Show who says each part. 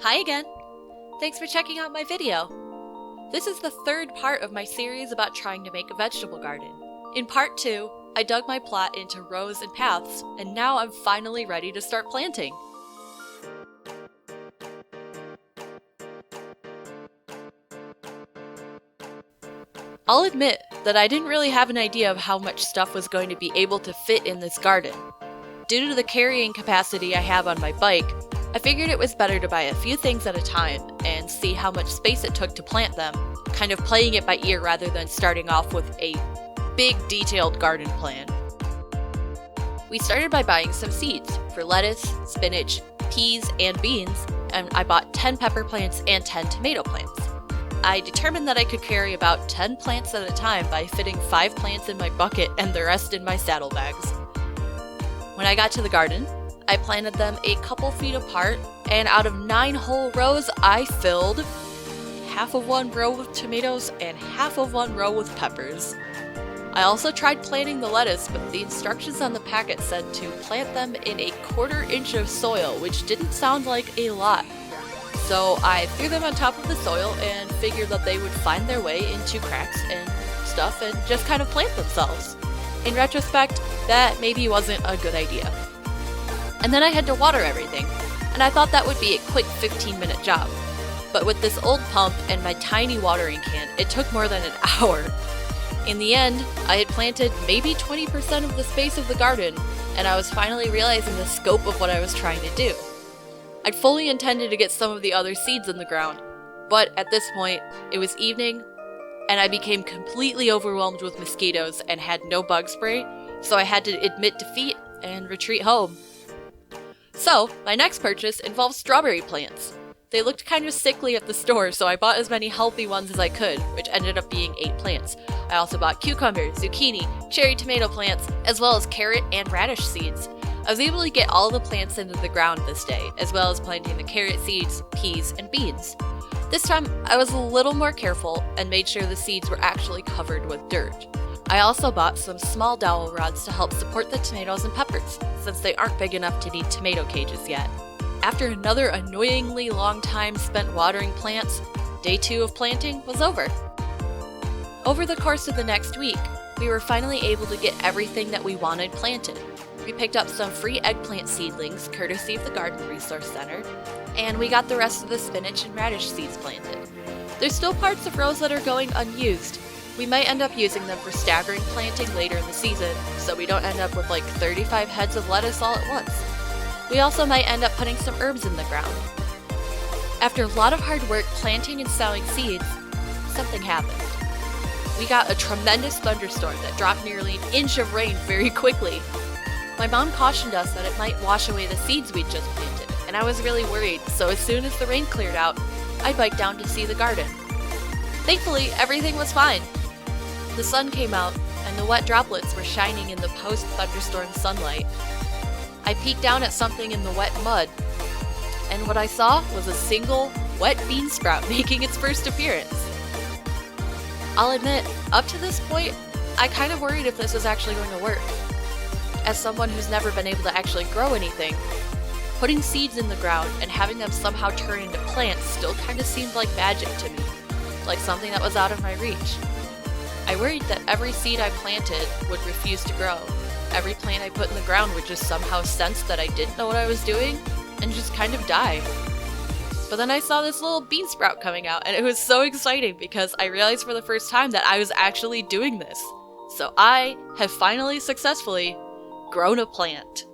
Speaker 1: Hi again! Thanks for checking out my video. This is the third part of my series about trying to make a vegetable garden. In part 2, I dug my plot into rows and paths, and now I'm finally ready to start planting. I'll admit that I didn't really have an idea of how much stuff was going to be able to fit in this garden. Due to the carrying capacity I have on my bike, I figured it was better to buy a few things at a time and see how much space it took to plant them, kind of playing it by ear rather than starting off with a big detailed garden plan. We started by buying some seeds for lettuce, spinach, peas, and beans, and I bought 10 pepper plants and 10 tomato plants. I determined that I could carry about 10 plants at a time by fitting 5 plants in my bucket and the rest in my saddlebags. When I got to the garden, I planted them a couple feet apart, and out of 9 whole rows, I filled half of one row with tomatoes and half of one row with peppers. I also tried planting the lettuce, but the instructions on the packet said to plant them in a 1/4 inch of soil, which didn't sound like a lot. So I threw them on top of the soil and figured that they would find their way into cracks and stuff and just kind of plant themselves. In retrospect, that maybe wasn't a good idea. And then I had to water everything, and I thought that would be a quick 15-minute job. But with this old pump and my tiny watering can, it took more than an hour. In the end, I had planted maybe 20% of the space of the garden, and I was finally realizing the scope of what I was trying to do. I'd fully intended to get some of the other seeds in the ground, but at this point, it was evening, and I became completely overwhelmed with mosquitoes and had no bug spray, so I had to admit defeat and retreat home. So, my next purchase involved strawberry plants. They looked kind of sickly at the store, so I bought as many healthy ones as I could, which ended up being 8 plants. I also bought cucumber, zucchini, cherry tomato plants, as well as carrot and radish seeds. I was able to get all the plants into the ground this day, as well as planting the carrot seeds, peas, and beans. This time, I was a little more careful and made sure the seeds were actually covered with dirt. I also bought some small dowel rods to help support the tomatoes and peppers, since they aren't big enough to need tomato cages yet. After another annoyingly long time spent watering plants, day 2 of planting was over. Over the course of the next week, we were finally able to get everything that we wanted planted. We picked up some free eggplant seedlings, courtesy of the Garden Resource Center, and we got the rest of the spinach and radish seeds planted. There's still parts of rows that are going unused. We might end up using them for staggering planting later in the season, so we don't end up with like 35 heads of lettuce all at once. We also might end up putting some herbs in the ground. After a lot of hard work planting and sowing seeds, something happened. We got a tremendous thunderstorm that dropped nearly an inch of rain very quickly. My mom cautioned us that it might wash away the seeds we'd just planted, and I was really worried, so as soon as the rain cleared out, I biked down to see the garden. Thankfully, everything was fine. The sun came out, and the wet droplets were shining in the post-thunderstorm sunlight. I peeked down at something in the wet mud, and what I saw was a single wet bean sprout making its first appearance. I'll admit, up to this point, I kind of worried if this was actually going to work. As someone who's never been able to actually grow anything, putting seeds in the ground and having them somehow turn into plants still kind of seemed like magic to me, like something that was out of my reach. I worried that every seed I planted would refuse to grow. Every plant I put in the ground would just somehow sense that I didn't know what I was doing and just kind of die. But then I saw this little bean sprout coming out, and it was so exciting because I realized for the first time that I was actually doing this. So I have finally successfully grown a plant.